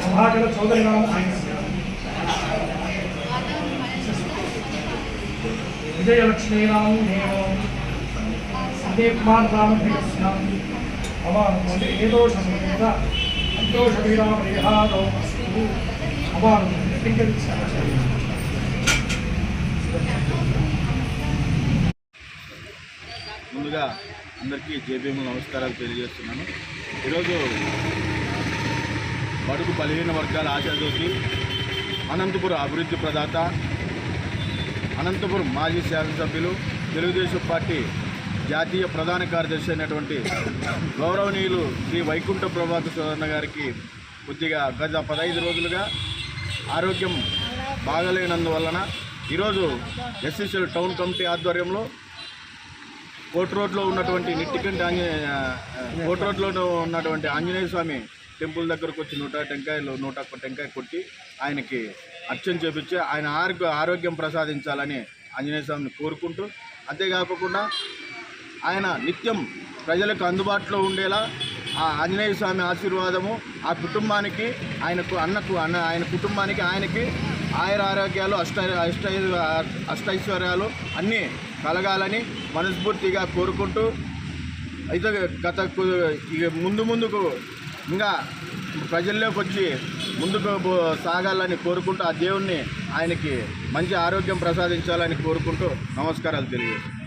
प्रभाकर चौधरी नाम विजयलक्ष्मी नाम संदीप कुमार नाम ముందుగా అందరికీ జేబీఎం నమస్కారాలు తెలియజేస్తున్నాను. ఈరోజు బడుగు బలహీన వర్గాల ఆశాజ్యోతి, అనంతపురం అభివృద్ధి ప్రదాత, అనంతపురం మాజీ శాసనసభ్యులు, తెలుగుదేశం పార్టీ జాతీయ ప్రధాన కార్యదర్శి అయినటువంటి గౌరవనీయులు శ్రీ వైకుంఠ ప్రభాకర్ సువర్ణ గారికి కొద్దిగా గత 15 రోజులుగా ఆరోగ్యం బాగలేనందువలన ఈరోజు ఎస్సీసీఎల్ టౌన్ కమిటీ ఆధ్వర్యంలో కోట్ రోడ్లో ఉన్నటువంటి కోట్ రోడ్లో ఉన్నటువంటి ఆంజనేయ స్వామి టెంపుల్ దగ్గరకు వచ్చి 101 టెంకాయ కొట్టి ఆయనకి అర్చన చేపించి ఆయన ఆరోగ్యం ప్రసాదించాలని ఆంజనేయ స్వామిని కోరుకుంటూ, అంతేకాకుండా ఆయన నిత్యం ప్రజలకు అందుబాటులో ఉండేలా ఆ ఆంజనేయ స్వామి ఆశీర్వాదము ఆ కుటుంబానికి ఆయన కుటుంబానికి ఆయనకి ఆరోగ్యాలు అష్టైశ్వర్యాలు అన్నీ కలగాలని మనస్ఫూర్తిగా కోరుకుంటూ, అయితే ముందుకు ఇంకా ప్రజల్లోకి వచ్చి ముందుకు సాగాలని కోరుకుంటూ ఆ దేవుణ్ణి ఆయనకి మంచి ఆరోగ్యం ప్రసాదించాలని కోరుకుంటూ నమస్కారాలు తెలియజేస్తాను.